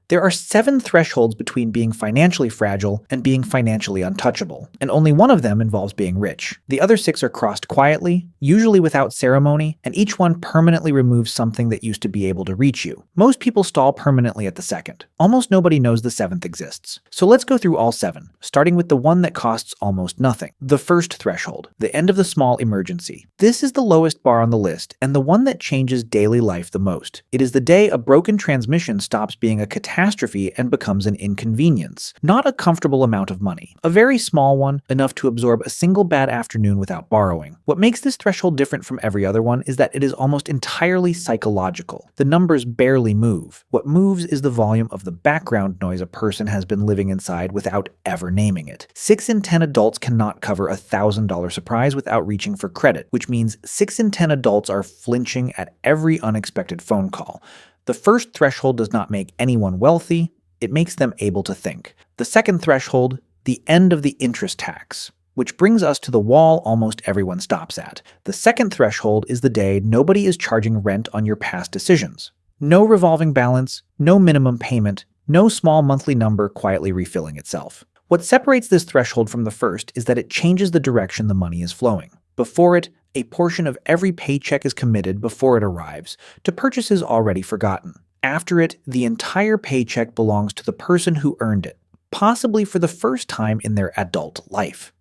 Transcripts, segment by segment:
There are 7 thresholds between being financially fragile and being financially untouchable, and only one of them involves being rich. The other 6 are crossed quietly, usually without ceremony, and each one permanently removes something that used to be able to reach you. Most people stall permanently at the 2nd. Almost nobody knows the 7th exists. So let's go through all 7, starting with the one that costs almost nothing. The first threshold, the end of the small emergency. This is the lowest bar on the list, and the one that changes daily life the most. It is the day a broken transmission stops being a catastrophe and becomes an inconvenience. Not a comfortable amount of money. A very small one, enough to absorb a single bad afternoon without borrowing. What makes this threshold different from every other one is that it is almost entirely psychological. The numbers barely move. What moves is the volume of the background noise a person has been living inside without ever naming it. 6 in 10 adults cannot cover a $1,000 surprise without reaching for credit, which means 6 in 10 adults are flinching at every unexpected phone call. The first threshold does not make anyone wealthy, it makes them able to think. The second threshold, the end of the interest tax, which brings us to the wall almost everyone stops at. The second threshold is the day nobody is charging rent on your past decisions. No revolving balance, no minimum payment, no small monthly number quietly refilling itself. What separates this threshold from the first is that it changes the direction the money is flowing. Before it, a portion of every paycheck is committed before it arrives to purchases already forgotten. After it, the entire paycheck belongs to the person who earned it, possibly for the first time in their adult life.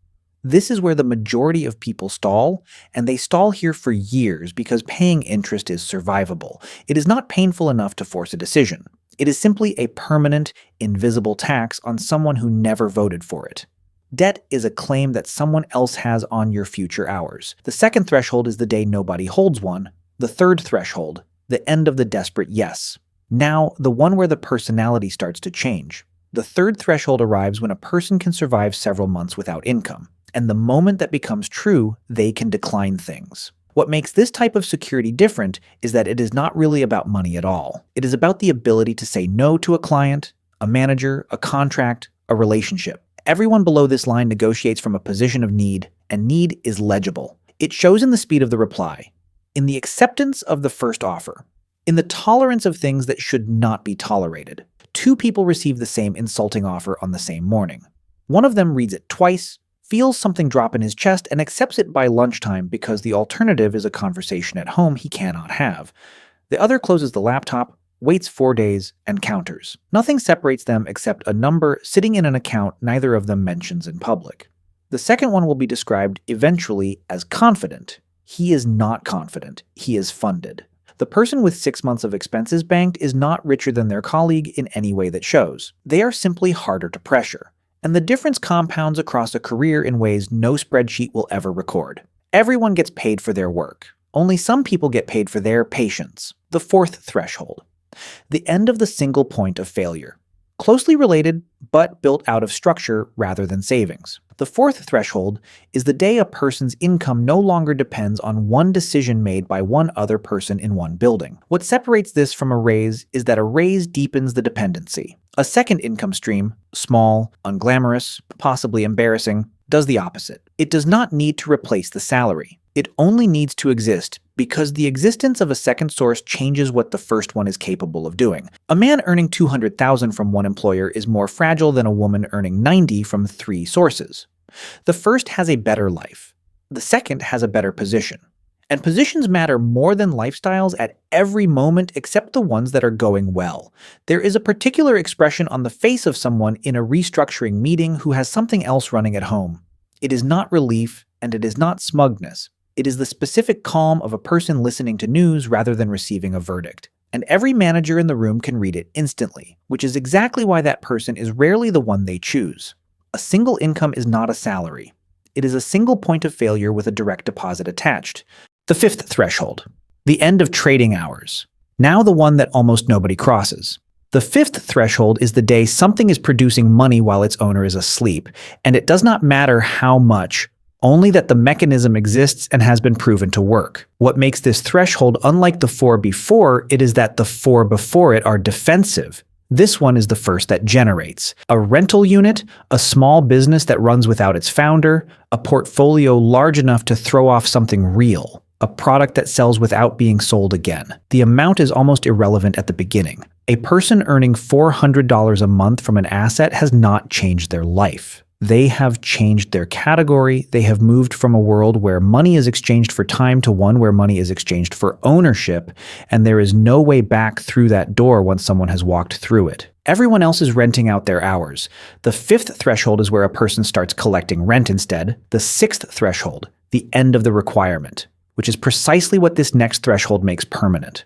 This is where the majority of people stall, and they stall here for years because paying interest is survivable. It is not painful enough to force a decision. It is simply a permanent, invisible tax on someone who never voted for it. Debt is a claim that someone else has on your future hours. The second threshold is the day nobody holds one. The third threshold, the end of the desperate yes. Now, the one where the personality starts to change. The third threshold arrives when a person can survive several months without income. And the moment that becomes true, they can decline things. What makes this type of security different is that it is not really about money at all. It is about the ability to say no to a client, a manager, a contract, a relationship. Everyone below this line negotiates from a position of need, and need is legible. It shows in the speed of the reply, in the acceptance of the first offer, in the tolerance of things that should not be tolerated. 2 people receive the same insulting offer on the same morning. One of them reads it twice, feels something drop in his chest, and accepts it by lunchtime because the alternative is a conversation at home he cannot have. The other closes the laptop, waits 4 days, and counters. Nothing separates them except a number sitting in an account neither of them mentions in public. The second one will be described eventually as confident. He is not confident. He is funded. The person with 6 months of expenses banked is not richer than their colleague in any way that shows. They are simply harder to pressure. And the difference compounds across a career in ways no spreadsheet will ever record. Everyone gets paid for their work. Only some people get paid for their patience. The fourth threshold. The end of the single point of failure. Closely related, but built out of structure rather than savings. The fourth threshold is the day a person's income no longer depends on one decision made by one other person in one building. What separates this from a raise is that a raise deepens the dependency. A second income stream, small, unglamorous, possibly embarrassing, does the opposite. It does not need to replace the salary. It only needs to exist because the existence of a second source changes what the first one is capable of doing. A man earning $200,000 from one employer is more fragile than a woman earning $90,000 from 3 sources. The first has a better life. The second has a better position. And positions matter more than lifestyles at every moment except the ones that are going well. There is a particular expression on the face of someone in a restructuring meeting who has something else running at home. It is not relief, and it is not smugness. It is the specific calm of a person listening to news rather than receiving a verdict. And every manager in the room can read it instantly, which is exactly why that person is rarely the one they choose. A single income is not a salary. It is a single point of failure with a direct deposit attached. The fifth threshold. The end of trading hours. Now the one that almost nobody crosses. The fifth threshold is the day something is producing money while its owner is asleep, and it does not matter how much, only that the mechanism exists and has been proven to work. What makes this threshold unlike the 4 before it is that the 4 before it are defensive. This one is the first that generates. A rental unit, a small business that runs without its founder, a portfolio large enough to throw off something real, a product that sells without being sold again. The amount is almost irrelevant at the beginning. A person earning $400 a month from an asset has not changed their life. They have changed their category. They have moved from a world where money is exchanged for time to one where money is exchanged for ownership, and there is no way back through that door once someone has walked through it. Everyone else is renting out their hours. The fifth threshold is where a person starts collecting rent instead. The sixth threshold, the end of the requirement, which is precisely what this next threshold makes permanent.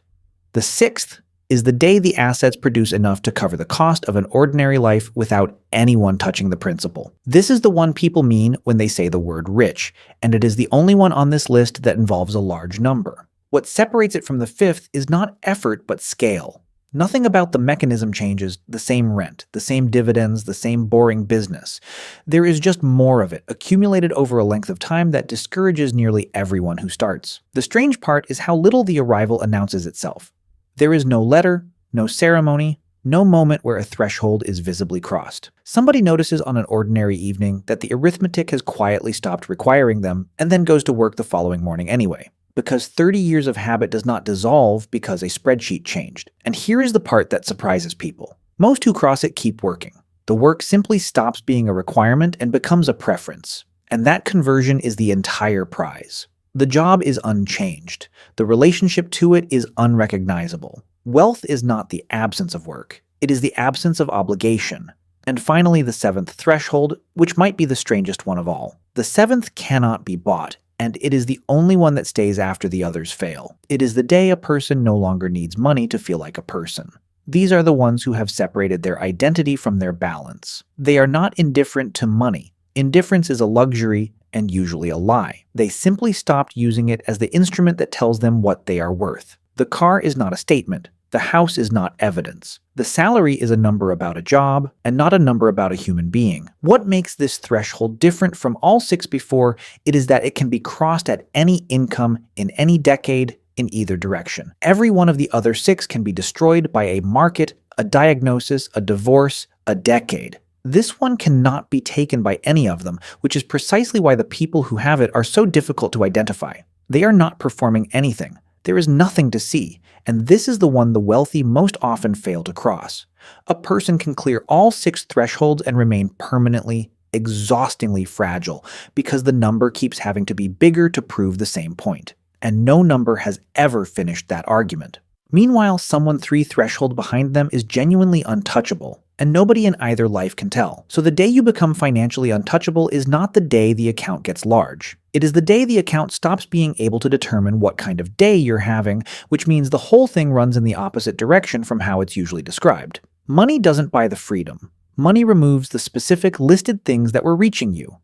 The sixth is the day the assets produce enough to cover the cost of an ordinary life without anyone touching the principal. This is the one people mean when they say the word rich, and it is the only one on this list that involves a large number. What separates it from the fifth is not effort but scale. Nothing about the mechanism changes: the same rent, the same dividends, the same boring business. There is just more of it, accumulated over a length of time that discourages nearly everyone who starts. The strange part is how little the arrival announces itself. There is no letter, no ceremony, no moment where a threshold is visibly crossed. Somebody notices on an ordinary evening that the arithmetic has quietly stopped requiring them and then goes to work the following morning anyway. Because 30 years of habit does not dissolve because a spreadsheet changed. And here is the part that surprises people. Most who cross it keep working. The work simply stops being a requirement and becomes a preference. And that conversion is the entire prize. The job is unchanged. The relationship to it is unrecognizable. Wealth is not the absence of work. It is the absence of obligation. And finally, the seventh threshold, which might be the strangest one of all. The seventh cannot be bought, and it is the only one that stays after the others fail. It is the day a person no longer needs money to feel like a person. These are the ones who have separated their identity from their balance. They are not indifferent to money. Indifference is a luxury and usually a lie. They simply stopped using it as the instrument that tells them what they are worth. The car is not a statement. The house is not evidence. The salary is a number about a job and not a number about a human being. What makes this threshold different from all six before it is that it can be crossed at any income in any decade in either direction. Every one of the other six can be destroyed by a market, a diagnosis, a divorce, a decade. This one cannot be taken by any of them, which is precisely why the people who have it are so difficult to identify. They are not performing anything. There is nothing to see, and this is the one the wealthy most often fail to cross. A person can clear all six thresholds and remain permanently, exhaustingly fragile because the number keeps having to be bigger to prove the same point, and no number has ever finished that argument. Meanwhile, someone 3 threshold behind them is genuinely untouchable, and nobody in either life can tell. So the day you become financially untouchable is not the day the account gets large. It is the day the account stops being able to determine what kind of day you're having, which means the whole thing runs in the opposite direction from how it's usually described. Money doesn't buy the freedom. Money removes the specific listed things that were reaching you.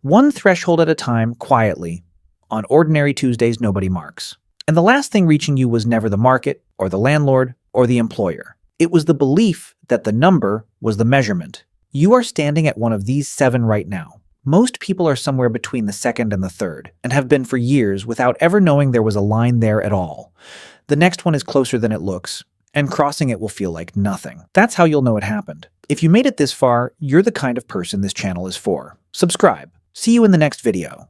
One threshold at a time, quietly. On ordinary Tuesdays, nobody marks. And the last thing reaching you was never the market, or the landlord, or the employer. It was the belief that the number was the measurement. You are standing at one of these 7 right now. Most people are somewhere between the second and the third, and have been for years without ever knowing there was a line there at all. The next one is closer than it looks, and crossing it will feel like nothing. That's how you'll know it happened. If you made it this far, you're the kind of person this channel is for. Subscribe. See you in the next video.